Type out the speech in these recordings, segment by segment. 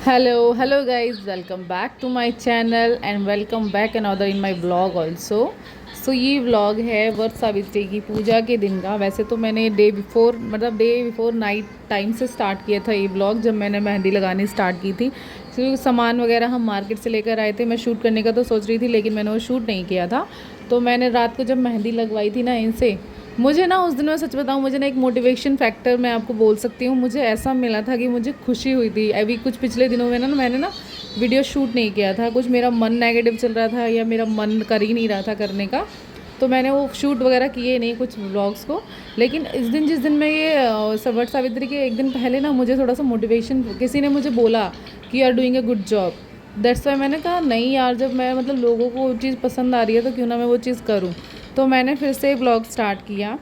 Hello guys, welcome back to my channel and welcome back another in my vlog also. ये vlog है वट सावित्री की पूजा के दिन का। वैसे तो मैंने डे बिफोर नाइट टाइम से स्टार्ट किया था ये व्लॉग, जब मैंने मेहंदी लगानी स्टार्ट की थी। क्योंकि सामान वगैरह हम मार्केट से लेकर आए थे, मैं शूट करने का तो सोच रही थी लेकिन मैंने वो शूट नहीं किया था। तो मैंने रात को जब मेहंदी लगवाई थी ना इनसे, मुझे ना उस दिन, मैं सच बताऊँ, मुझे ना एक मोटिवेशन फैक्टर मैं आपको बोल सकती हूँ, मुझे ऐसा मिला था कि मुझे खुशी हुई थी। अभी कुछ पिछले दिनों में ना मैंने ना वीडियो शूट नहीं किया था, कुछ मेरा मन नेगेटिव चल रहा था या मेरा मन कर ही नहीं रहा था करने का, तो मैंने वो शूट वगैरह किए नहीं कुछ व्लॉग्स को। लेकिन इस दिन, जिस दिन मैं ये वट सावित्री के एक दिन पहले ना मुझे थोड़ा सा मोटिवेशन, किसी ने मुझे बोला कि you are doing a good job. That's why मैंने कहा नहीं यार, जब मैं लोगों को वो चीज़ पसंद आ रही है तो क्यों ना मैं वो चीज़ करूँ। तो मैंने फिर से ब्लॉग स्टार्ट किया।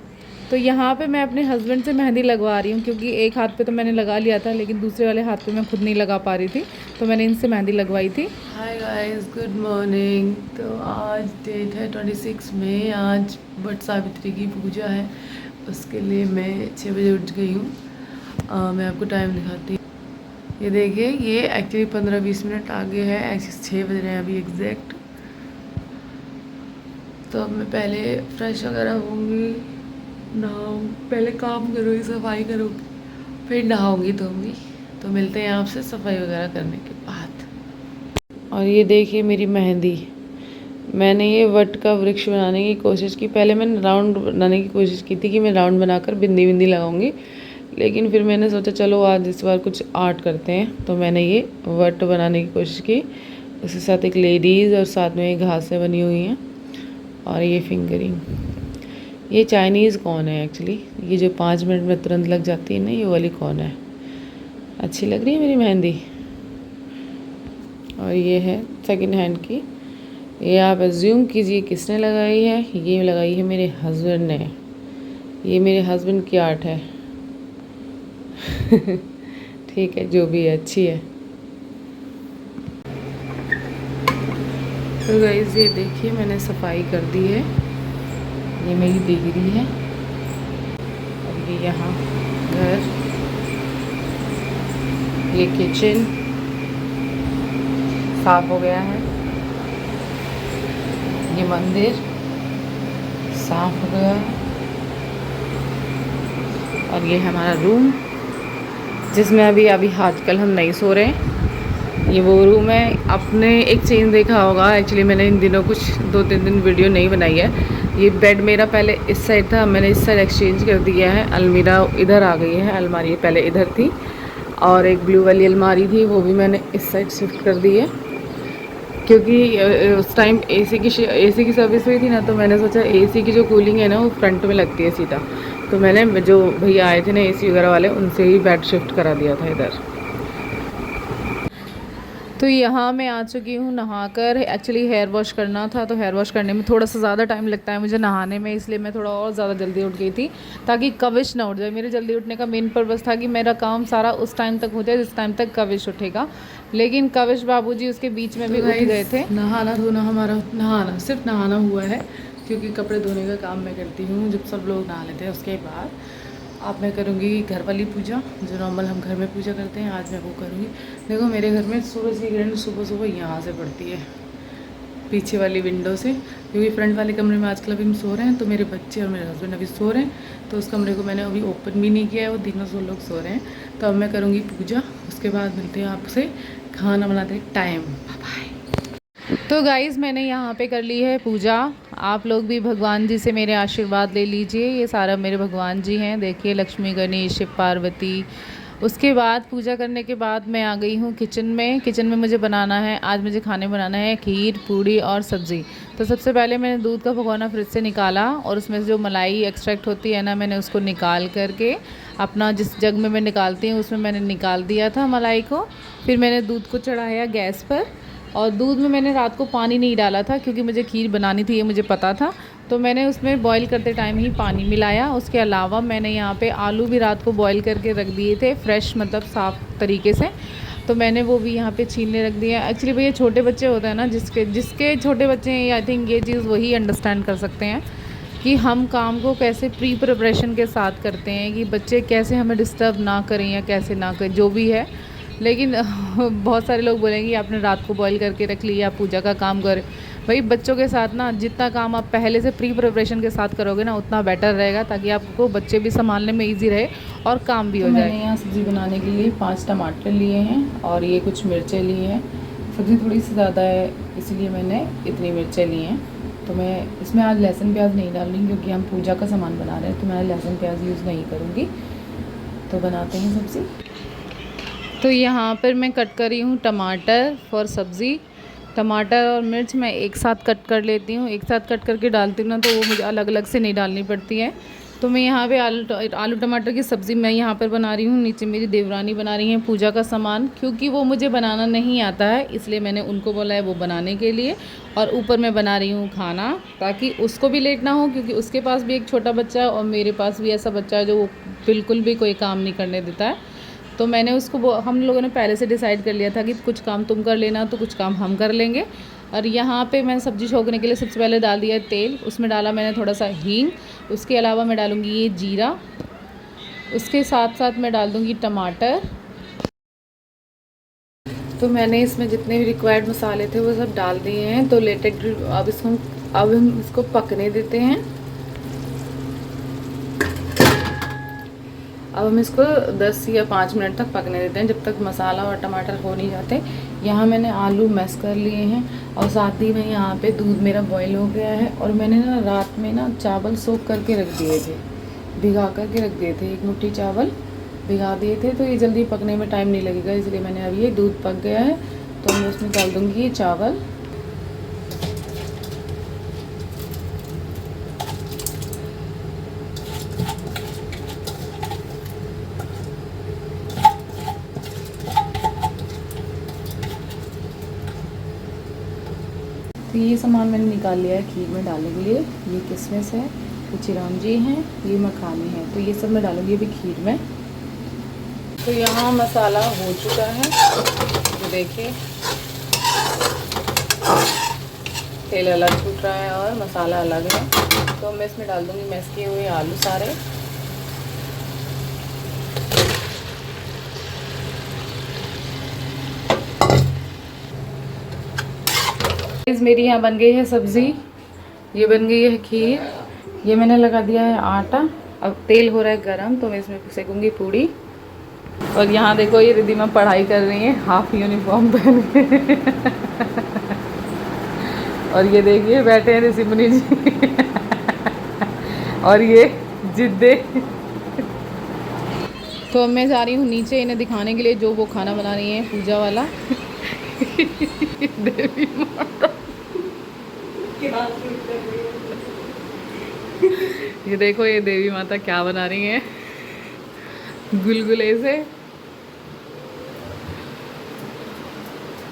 तो यहाँ पे मैं अपने हस्बैंड से मेहंदी लगवा रही हूँ, क्योंकि एक हाथ पे तो मैंने लगा लिया था लेकिन दूसरे वाले हाथ पे मैं खुद नहीं लगा पा रही थी, तो मैंने इनसे मेहंदी लगवाई थी। Hi guys, good morning. तो आज डेट है 26 मई। आज वट सावित्री की पूजा है, उसके लिए मैं 6 बजे उठ गई हूँ। मैं आपको टाइम दिखाती हूँ। ये देखिए, ये एक्चुअली 15-20 मिनट आगे है, एक्चुअली 6 बज रहे हैं अभी एग्जैक्ट। तो अब मैं पहले फ्रेश वगैरह होंगी, नहाऊँ, पहले काम करूँगी, सफाई करूँगी, फिर नहाऊँगी धोऊँगी। तो मिलते हैं आपसे सफाई वगैरह करने के बाद। और ये देखिए मेरी मेहंदी, मैंने ये वट का वृक्ष बनाने की कोशिश की। पहले मैंने राउंड बनाने की कोशिश की थी कि मैं राउंड बनाकर बिंदी बिंदी लगाऊंगी, लेकिन फिर मैंने सोचा चलो आज इस बार कुछ आर्ट करते हैं। तो मैंने ये वट बनाने की कोशिश की, उसके साथ एक लेडीज़ और साथ में घासें बनी हुई हैं और ये फिंगरिंग। ये चाइनीज़ कौन है एक्चुअली, ये जो 5 मिनट में तुरंत लग जाती है ना, ये वाली कौन है। अच्छी लग रही है मेरी मेहंदी। और ये है सेकंड हैंड की, ये आप एज्यूम कीजिए किसने लगाई है। ये लगाई है मेरे हस्बैंड ने। ये मेरे हस्बैंड की आर्ट है। ठीक है, जो भी है अच्छी है। तो गाइस ये देखिए मैंने सफाई कर दी है। ये मेरी डिग्री है और ये यहाँ घर, ये किचन साफ हो गया है, ये मंदिर साफ हो गया है, और ये हमारा रूम जिसमें अभी आजकल हम नहीं सो रहे हैं। ये वो रूम है। आपने एक चेंज देखा होगा, एक्चुअली मैंने इन दिनों कुछ 2-3 दिन वीडियो नहीं बनाई है। ये बेड मेरा पहले इस साइड था, मैंने इस साइड एक्सचेंज कर दिया है। अलमीरा इधर आ गई है, अलमारी पहले इधर थी, और एक ब्लू वाली अलमारी थी वो भी मैंने इस साइड शिफ्ट कर दी है, क्योंकि उस टाइम एसी की सर्विस हुई थी ना, तो मैंने सोचा एसी की जो कूलिंग है ना वो फ्रंट में लगती है सीधा। तो मैंने जो भैया आए थे ना एसी वगैरह वाले, उनसे ही बेड शिफ्ट करा दिया था इधर। तो यहाँ मैं आ चुकी हूँ नहाकर। एक्चुअली हेयर वॉश करना था, तो हेयर वॉश करने में थोड़ा सा ज़्यादा टाइम लगता है मुझे नहाने में, इसलिए मैं थोड़ा और ज़्यादा जल्दी उठ गई थी ताकि कविश ना उठ जाए। मेरे जल्दी उठने का मेन पर्पज़ था कि मेरा काम सारा उस टाइम तक हो जाए जिस टाइम तक कविश उठेगा, लेकिन कविश बाबूजी उसके बीच में भी उठ गए थे। नहाना धोना हमारा, सिर्फ नहाना हुआ है, क्योंकि कपड़े धोने का काम मैं करती हूँ जब सब लोग नहा लेते हैं। उसके बाद अब मैं करूँगी घर वाली पूजा, जो नॉर्मल हम घर में पूजा करते हैं, आज मैं वो करूँगी। देखो मेरे घर में सूरज की किरण सुबह सुबह यहाँ से पड़ती है, पीछे वाली विंडो से, क्योंकि फ्रंट वाले कमरे में आजकल अभी हम सो रहे हैं, तो मेरे बच्चे और मेरे हस्बैंड अभी सो रहे हैं, तो उस कमरे को मैंने अभी ओपन भी नहीं किया है, वो तीनों सो लोग सो रहे हैं। तो अब मैं करूँगी पूजा, उसके बाद मिलते हैं आपसे खाना बनाते टाइम। बाय। तो गाइज़ मैंने यहाँ पे कर ली है पूजा। आप लोग भी भगवान जी से मेरे आशीर्वाद ले लीजिए। ये सारा मेरे भगवान जी हैं, देखिए लक्ष्मी, गणेश, शिव पार्वती। उसके बाद पूजा करने के बाद मैं आ गई हूँ किचन में। किचन में मुझे बनाना है, आज मुझे खाने बनाना है खीर, पूड़ी और सब्ज़ी। तो सबसे पहले मैंने दूध का भगोना फ्रिज से निकाला, और उसमें से जो मलाई एक्सट्रैक्ट होती है ना, मैंने उसको निकाल करके अपना जिस जग में मैं निकालती हूँ उसमें मैंने निकाल दिया था मलाई को। फिर मैंने दूध को चढ़ाया गैस पर, और दूध में मैंने रात को पानी नहीं डाला था क्योंकि मुझे खीर बनानी थी, ये मुझे पता था, तो मैंने उसमें बॉईल करते टाइम ही पानी मिलाया। उसके अलावा मैंने यहाँ पे आलू भी रात को बॉईल करके रख दिए थे, फ्रेश मतलब साफ़ तरीके से, तो मैंने वो भी यहाँ पे छीलने रख दिया। एक्चुअली भैया छोटे बच्चे होते हैं ना, जिसके छोटे बच्चे हैं, आई थिंक ये चीज़ वही अंडरस्टैंड कर सकते हैं कि हम काम को कैसे प्री प्रिपरेशन के साथ करते हैं, कि बच्चे कैसे हमें डिस्टर्ब ना करें या कैसे ना करें, जो भी है। लेकिन बहुत सारे लोग बोलेंगे आपने रात को बॉईल करके रख लिया, पूजा का काम कर। भाई बच्चों के साथ ना जितना काम आप पहले से प्री प्रिपरेशन के साथ करोगे ना उतना बेटर रहेगा, ताकि आपको बच्चे भी संभालने में ईजी रहे और काम भी हो जाए। मैंने यहाँ सब्ज़ी बनाने के लिए 5 टमाटर लिए हैं और ये कुछ मिर्चें लिए हैं। सब्ज़ी थोड़ी सी ज़्यादा है इसलिए मैंने इतनी मिर्चें ली हैं। तो मैं इसमें आज लहसुन प्याज नहीं डाल रही क्योंकि हम पूजा का सामान बना रहे हैं, तो मैं लहसुन प्याज यूज़ नहीं करूँगी। तो बनाते हैं सब्ज़ी। तो यहाँ पर मैं कट कर रही हूँ टमाटर फॉर सब्ज़ी। टमाटर और मिर्च मैं एक साथ कट कर लेती हूँ, एक साथ कट करके डालती हूँ ना तो वो मुझे अलग अलग से नहीं डालनी पड़ती है। तो मैं यहाँ पे आलू टमाटर की सब्ज़ी मैं यहाँ पर बना रही हूँ। नीचे मेरी देवरानी बना रही हैं पूजा का सामान, क्योंकि वो मुझे बनाना नहीं आता है इसलिए मैंने उनको बोला है वो बनाने के लिए। और ऊपर मैं बना रही हूँ खाना, ताकि उसको भी लेट ना हो, क्योंकि उसके पास भी एक छोटा बच्चा है और मेरे पास भी ऐसा बच्चा है जो वो बिल्कुल भी कोई काम नहीं करने देता है। तो मैंने उसको हम लोगों ने पहले से डिसाइड कर लिया था कि कुछ काम तुम कर लेना तो कुछ काम हम कर लेंगे। और यहाँ पे मैं सब्ज़ी छोंकने के लिए सबसे पहले डाल दिया तेल, उसमें डाला मैंने थोड़ा सा हींग, उसके अलावा मैं डालूँगी ये जीरा, उसके साथ साथ मैं डाल दूँगी टमाटर। तो मैंने इसमें जितने भी रिक्वायर्ड मसाले थे वो सब डाल दिए हैं। तो लेटेड अब हम इसको पकने देते हैं। अब हम इसको 10 या 5 मिनट तक पकने देते हैं, जब तक मसाला और टमाटर हो नहीं जाते। यहाँ मैंने आलू मैश कर लिए हैं और साथ ही में यहाँ पे दूध मेरा बॉईल हो गया है। और मैंने ना रात में ना चावल सोख करके रख दिए थे, भिगा करके रख दिए थे, 1 मुट्ठी चावल भिगा दिए थे। तो ये जल्दी पकने में टाइम नहीं लगेगा, इसलिए मैंने अब ये दूध पक गया है तो मैं उसमें डाल दूँगी ये चावल। तो ये सामान मैंने निकाल लिया है खीर में डालने के लिए। ये किशमिश है, ये चिरौंजी हैं, ये मखाने हैं, तो ये सब मैं डालूँगी अभी खीर में। तो यहाँ मसाला हो चुका है, तो देखिए तेल अलग छूट रहा है और मसाला अलग है। तो मैं इसमें डाल दूँगी मैश किए हुए आलू सारे। मेरी यहाँ बन गई है सब्ज़ी, ये बन गई है खीर, ये मैंने लगा दिया है आटा। अब तेल हो रहा है गरम तो मैं इसमें सेकूँगी पूड़ी। और यहाँ देखो ये रिद्धिमा पढ़ाई कर रही है हाफ यूनिफॉर्म पहन के और ये देखिए बैठे हैं ऋषि मुनि जी और ये जिद्दे। तो अब मैं जा रही हूँ नीचे इन्हें दिखाने के लिए जो वो खाना बना रही हैं पूजा वाला देवी माता ये देखो ये देवी माता क्या बना रही हैं, गुलगुले से।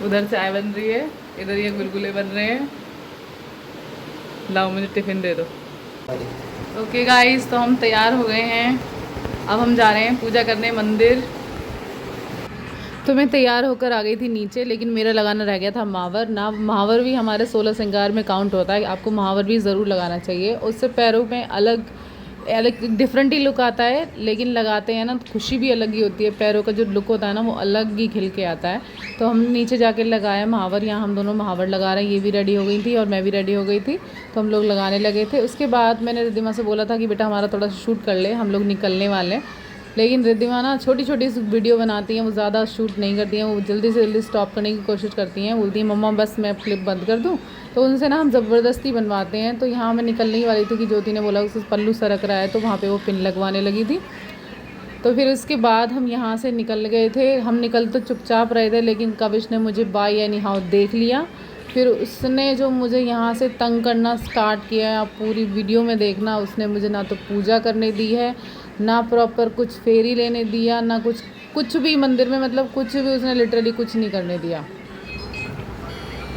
उधर चाय बन रही है, इधर ये गुलगुले बन रहे हैं। लाओ मुझे टिफ़िन दे दो। ओके गाइस, तो हम तैयार हो गए हैं, अब हम जा रहे हैं पूजा करने मंदिर। तो मैं तैयार होकर आ गई थी नीचे, लेकिन मेरा लगाना रह गया था महावर। ना महावर भी हमारे 16 श्रृंगार में काउंट होता है, आपको महावर भी ज़रूर लगाना चाहिए। उससे पैरों में अलग डिफरेंट ही लुक आता है, लेकिन लगाते हैं ना तो खुशी भी अलग ही होती है। पैरों का जो लुक होता है ना वो अलग ही खिल के आता है। तो हम नीचे जाके लगाया महावर, यहाँ हम दोनों महावर लगा रहे हैं। ये भी रेडी हो गई थी और मैं भी रेडी हो गई थी, तो हम लोग लगाने लगे थे। उसके बाद मैंने रिद्धिमा से बोला था कि बेटा हमारा थोड़ा सा शूट कर ले, हम लोग निकलने वाले हैं। लेकिन रिद्धिमा ना छोटी छोटी वीडियो बनाती हैं, वो ज़्यादा शूट नहीं करती हैं, वो जल्दी से जल्दी स्टॉप करने की कोशिश करती हैं। बोलती हैं मम्मा बस मैं क्लिप बंद कर दूँ, तो उनसे ना हम ज़बरदस्ती बनवाते हैं। तो यहाँ मैं निकलने ही वाली थी कि ज्योति ने बोला उससे पल्लू सरक रहा है, तो वहाँ पे वो पिन लगवाने लगी थी। तो फिर उसके बाद हम यहाँ से निकल गए थे। हम निकल तो चुपचाप रहे थे, लेकिन कविश ने मुझे बाय एनी हाउ देख लिया। फिर उसने जो मुझे यहाँ से तंग करना स्टार्ट किया, आप पूरी वीडियो में देखना। उसने मुझे ना तो पूजा करने दी है, ना प्रॉपर कुछ फेरी लेने दिया, ना कुछ भी मंदिर में, मतलब कुछ भी उसने लिटरली कुछ नहीं करने दिया।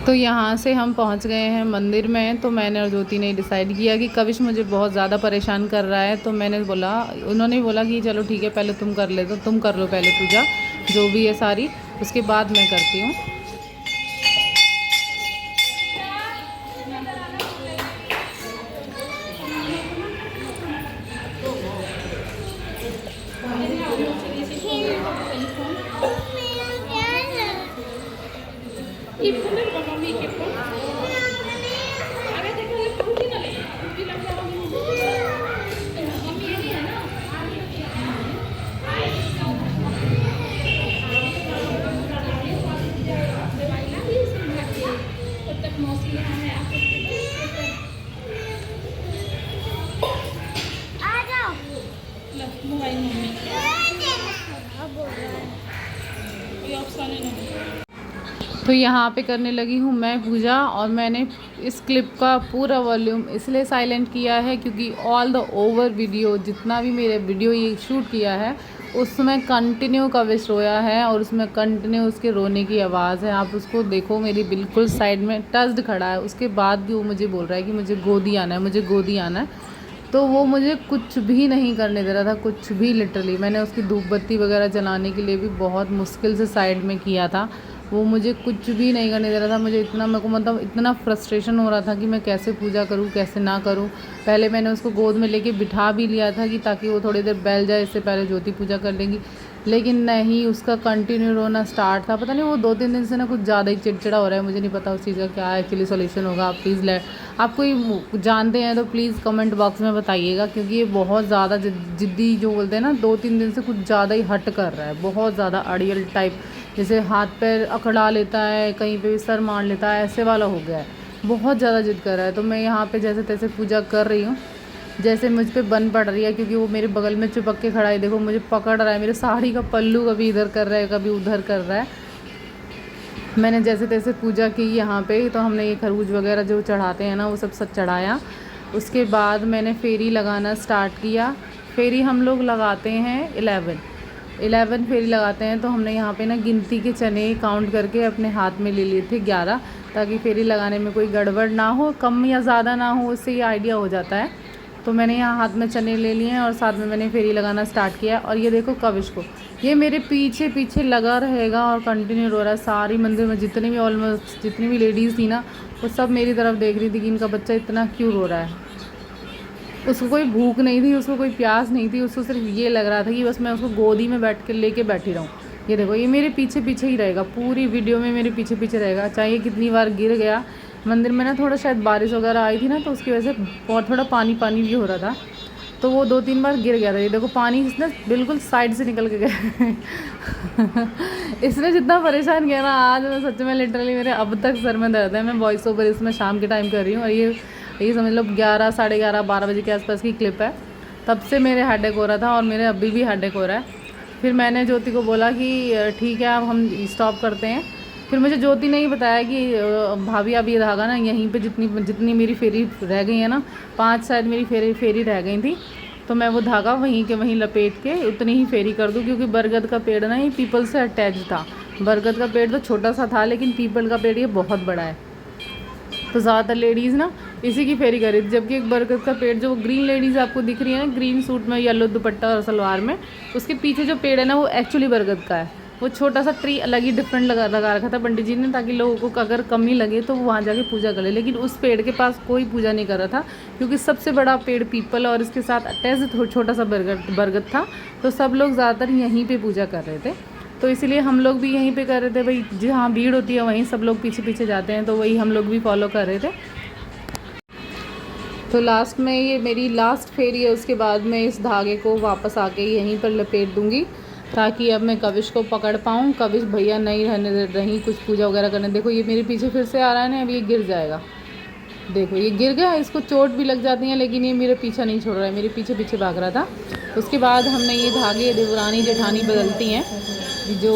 तो यहाँ से हम पहुँच गए हैं मंदिर में। तो मैंने और ज्योति ने डिसाइड किया कि कविश मुझे बहुत ज़्यादा परेशान कर रहा है। तो मैंने बोला, उन्होंने बोला कि चलो ठीक है पहले तुम कर ले, तो तुम कर लो पहले पूजा जो भी है सारी, उसके बाद मैं करती हूँ। तो यहाँ पे करने लगी हूँ मैं पूजा, और मैंने इस क्लिप का पूरा वॉल्यूम इसलिए साइलेंट किया है क्योंकि ऑल द ओवर वीडियो, जितना भी मेरे वीडियो ये शूट किया है उसमें कंटिन्यू कविश रोया है और उसमें कंटिन्यू उसके रोने की आवाज़ है। आप उसको देखो, मेरी बिल्कुल साइड में टस्ड खड़ा है, उसके बाद भी वो मुझे बोल रहा है कि मुझे गोदी आना है, मुझे गोदी आना है। तो वो मुझे कुछ भी नहीं करने दे रहा था, कुछ भी। लिटरली मैंने उसकी धूप बत्ती वगैरह जलाने के लिए भी बहुत मुश्किल से साइड में किया था, वो मुझे कुछ भी नहीं करने दे रहा था। मुझे इतना, मेरे को मतलब इतना फ्रस्ट्रेशन हो रहा था कि मैं कैसे पूजा करूँ कैसे ना करूँ। पहले मैंने उसको गोद में लेके बिठा भी लिया था कि ताकि वो थोड़ी देर बैठ जाए, इससे पहले ज्योति पूजा कर लेंगी, लेकिन नहीं, उसका कंटिन्यू रोना स्टार्ट था। पता नहीं वो 2-3 दिन से ना कुछ ज़्यादा ही चिड़चिड़ा हो रहा है, मुझे नहीं पता उस चीज़ का क्या एक्चुअली सोल्यूशन होगा। आप प्लीज़ आप कोई जानते हैं तो प्लीज़ कमेंट बॉक्स में बताइएगा, क्योंकि ये बहुत ज़्यादा जिद्दी जो बोलते हैं ना, 2-3 दिन से कुछ ज़्यादा ही हट कर रहा है, बहुत ज़्यादा अड़ियल टाइप, जैसे हाथ पैर अकड़ा लेता है, कहीं पे भी सर मार लेता है, ऐसे वाला हो गया है, बहुत ज़्यादा जिद कर रहा है। तो मैं यहाँ पे जैसे तैसे पूजा कर रही हूँ, जैसे मुझ पे बन पड़ रही है, क्योंकि वो मेरे बगल में चिपक के खड़ा है। देखो मुझे पकड़ रहा है, मेरे साड़ी का पल्लू कभी इधर कर रहा है कभी उधर कर रहा है। मैंने जैसे तैसे पूजा की यहाँ पे, तो हमने ये खरबूज वगैरह जो चढ़ाते हैं ना वो सब चढ़ाया। उसके बाद मैंने फेरी लगाना स्टार्ट किया। फेरी हम लोग लगाते हैं 11 फेरी लगाते हैं। तो हमने यहाँ पे ना गिनती के चने काउंट करके अपने हाथ में ले लिए थे 11, ताकि फेरी लगाने में कोई गड़बड़ ना हो, कम या ज़्यादा ना हो, उससे ये आइडिया हो जाता है। तो मैंने यहाँ हाथ में चने ले लिए हैं और साथ में मैंने फेरी लगाना स्टार्ट किया। और ये देखो कविश को, ये मेरे पीछे पीछे लगा रहेगा और कंटिन्यू रो रहा है। सारी मंदिर में जितनी भी ऑलमोस्ट जितनी भी लेडीज़ थी ना, वो सब मेरी तरफ देख रही थी कि इनका बच्चा इतना क्यों रो रहा है। उसको कोई भूख नहीं थी, उसको कोई प्यास नहीं थी, उसको सिर्फ ये लग रहा था कि बस मैं उसको गोदी में बैठ के लेके बैठी रहूँ। ये देखो, ये मेरे पीछे पीछे ही रहेगा, पूरी वीडियो में मेरे पीछे पीछे रहेगा। चाहे कितनी बार गिर गया, मंदिर में ना थोड़ा शायद बारिश वगैरह आई थी ना, तो उसकी वजह से बहुत थोड़ा पानी पानी भी हो रहा था, तो वो 2-3 बार गिर गया था। ये देखो पानी इसने बिल्कुल साइड से निकल के गया इसने जितना परेशान किया ना आज, मैं सच में लिटरली मेरे अब तक सर में दर्द है। मैं वॉइस ओवर इसमें शाम के टाइम कर रही हूँ, और ये समझ लो 11, साढ़े 11, 12 बजे के आसपास की क्लिप है। तब से मेरे हेडेक हो रहा था और मेरे अभी भी हेडेक हो रहा है। फिर मैंने ज्योति को बोला कि ठीक है अब हम स्टॉप करते हैं। फिर मुझे ज्योति ने ही बताया कि भाभी अब ये धागा ना यहीं पे जितनी मेरी फेरी रह गई है ना, 5 शायद मेरी फेरी रह गई थी, तो मैं वो धागा वहीं के वहीं लपेट के उतनी ही फेरी कर दूँ। क्योंकि बरगद का पेड़ ना ये पीपल से अटैच था। बरगद का पेड़ तो छोटा सा था, लेकिन पीपल का पेड़ ये बहुत बड़ा है, तो ज़्यादातर लेडीज़ ना इसी की फेरी कर रही थी। जबकि एक बरगद का पेड़, जो ग्रीन लेडीज़ आपको दिख रही है ना, ग्रीन सूट में येलो दुपट्टा और सलवार में, उसके पीछे जो पेड़ है ना वो एक्चुअली बरगद का है। वो छोटा सा ट्री अलग ही डिफरेंट लगा रखा था पंडित जी ने, ताकि लोगों को अगर कमी लगे तो वो वहाँ जाके पूजा कर ले। लेकिन उस पेड़ के पास कोई पूजा नहीं कर रहा था, क्योंकि सबसे बड़ा पेड़ पीपल और इसके साथ अटैच छोटा सा बरगद था, तो सब लोग ज़्यादातर यहीं पे पूजा कर रहे थे। तो इसलिए हम लोग भी यहीं पे कर रहे थे भाई, जहाँ भीड़ होती है वहीं सब लोग पीछे पीछे जाते हैं, तो वही हम लोग भी फॉलो कर रहे थे। तो लास्ट में ये मेरी लास्ट फेरी है, उसके बाद मैं इस धागे को वापस आके यहीं पर लपेट दूँगी, ताकि अब मैं कविश को पकड़ पाऊँ। कविश भैया नहीं रहने दे रही कुछ पूजा वगैरह करने। देखो ये मेरे पीछे फिर से आ रहा है ना, अब ये गिर जाएगा। देखो ये गिर गया, इसको चोट भी लग जाती है, लेकिन ये मेरे पीछा नहीं छोड़ रहा है, मेरे पीछे पीछे भाग रहा था। उसके बाद हमने ये धागे देवरानी जेठानी बदलती हैं, जो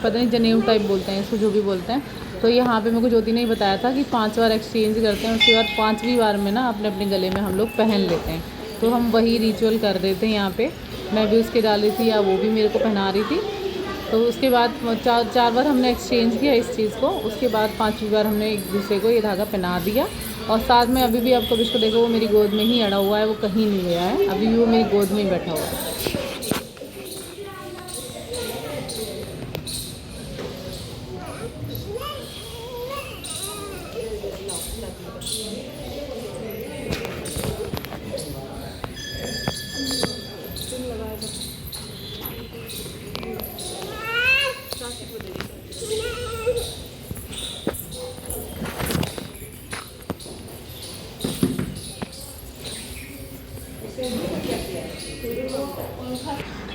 पता नहीं जनेऊ टाइप बोलते हैं इसको, जो भी बोलते हैं। तो यहाँ पे मेरे को ज्योति ने ही बताया था कि 5 बार एक्सचेंज करते हैं, उसके बाद 5वीं बार में ना अपने अपने गले में हम लोग पहन लेते हैं। तो हम वही रिचुअल कर रहे थे यहाँ पे, मैं भी उसके डाल रही थी या वो भी मेरे को पहना रही थी। तो उसके बाद 4 बार हमने एक्सचेंज किया इस चीज़ को। उसके बाद 5वीं बार हमने एक दूसरे को ये धागा पहना दिया। और साथ में अभी भी आप कविश को देखो, वो मेरी गोद में ही अड़ा हुआ है, वो कहीं नहीं गया है, अभी भी वो मेरी गोद में ही बैठा हुआ है।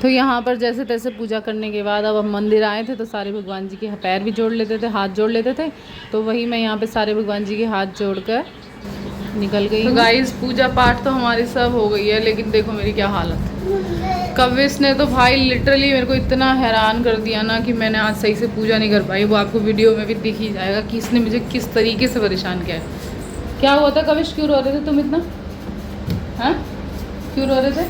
तो यहाँ पर जैसे तैसे पूजा करने के बाद अब हम मंदिर आए थे तो सारे भगवान जी के पैर भी जोड़ लेते थे, हाथ जोड़ लेते थे। तो वही मैं यहाँ पे सारे भगवान जी के हाथ जोड़कर निकल गई। तो गाइस पूजा पाठ तो हमारी सब हो गई है, लेकिन देखो मेरी क्या हालत। कविश ने तो भाई लिटरली मेरे को इतना हैरान कर दिया ना कि मैंने आज सही से पूजा नहीं कर पाई। वो आपको वीडियो में भी दिख ही जाएगा कि इसने मुझे किस तरीके से परेशान किया है। क्या हुआ था कविश, क्यों रो रहे थे तुम इतना? हाँ क्यों रो रहे थे?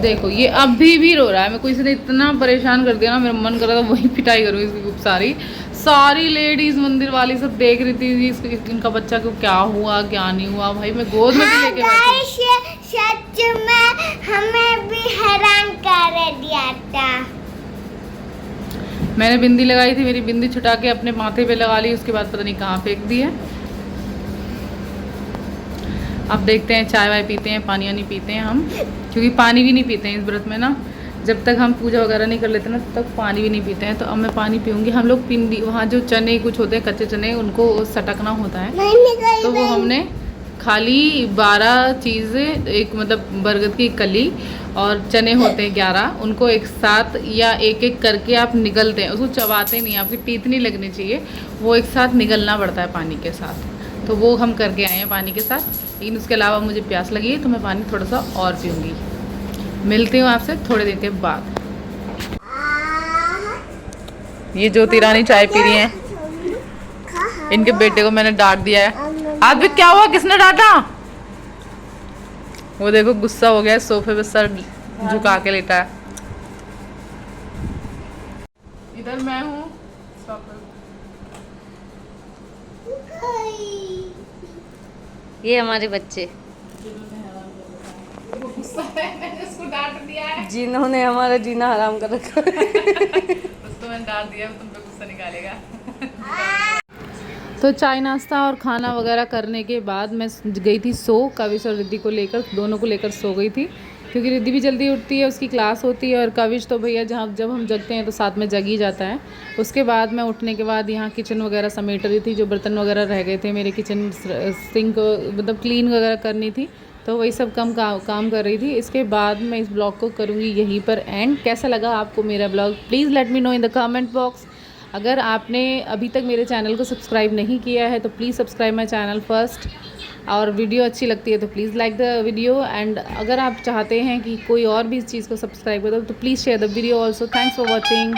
देखो ये अभी भी रो रहा है। मैं कोई ने इतना परेशान कर दिया ना, मेरा मन कर रहा था वही पिटाई करूँ इसकी खूब सारी। सारी लेडीज मंदिर वाली सब देख रही थी इनका बच्चा को क्या हुआ क्या नहीं हुआ। भाई मैं गोद में भी लेके बैठी। सच में हमें भी हैरान कर दिया था। मैंने बिंदी लगाई थी, मेरी बिंदी छुटा के अपने माथे पे लगा ली, उसके बाद पता नहीं कहाँ फेंक दी है। अब देखते हैं चाय वाय पीते हैं, पानी वानी पीते हैं हम, क्योंकि पानी भी नहीं पीते हैं इस व्रत में ना। जब तक हम पूजा वगैरह नहीं कर लेते ना तब तक पानी भी नहीं पीते हैं। तो अब मैं पानी पीऊँगी। हम लोग पिंडी वहाँ जो चने कुछ होते हैं कच्चे चने, उनको सटकना होता है। तो वो हमने खाली 12 चीज़ें, एक मतलब बरगद की कली और चने होते हैं 11, उनको एक साथ या एक एक करके आप निगलते हैं। उसको चबाते नहीं, आपकी टीथ नहीं लगनी चाहिए, वो एक साथ निगलना पड़ता है पानी के साथ। तो वो हम करके आए हैं पानी के साथ। लेकिन उसके अलावा मुझे प्यास लगी है तो मैं पानी थोड़ा सा और पीऊँगी। मिलती हूँ आपसे थोड़ी देर के बाद। ये ज्योति रानी चाय पी रही हैं। इनके बेटे को मैंने डांट दिया है। आज भी क्या हुआ, किसने डांटा? वो देखो गुस्सा हो गया, सोफे पे सर झुका के लेटा है। इधर मैं हूँ। ये हमारे बच्चे जिन्होंने हमारा जीना हराम कर रखा है। उसको मैंने डांट दिया, तुम पे गुस्सा निकालेगा। तो चाय नाश्ता और खाना वगैरह करने के बाद मैं गई थी सो। कविश और रिद्धि को लेकर, दोनों को लेकर सो गई थी, क्योंकि रिद्धि भी जल्दी उठती है, उसकी क्लास होती है। और कविश तो भैया जब हम जगते हैं तो साथ में जग ही जाता है। उसके बाद मैं उठने के बाद यहाँ किचन वगैरह समेट रही थी, जो बर्तन वगैरह रह गए थे मेरे किचन सिंक मतलब क्लीन वगैरह करनी थी, तो वही सब काम कर रही थी। इसके बाद मैं इस ब्लॉग को करूँगी यहीं पर एंड। कैसा लगा आपको मेरा blog, please let me know in the comment box. अगर आपने अभी तक मेरे चैनल को सब्सक्राइब नहीं किया है तो please subscribe my channel first. और वीडियो अच्छी लगती है तो please like the video. And अगर आप चाहते हैं कि कोई और भी इस चीज़ को सब्सक्राइब कर दो तो please share the video also. Thanks for watching.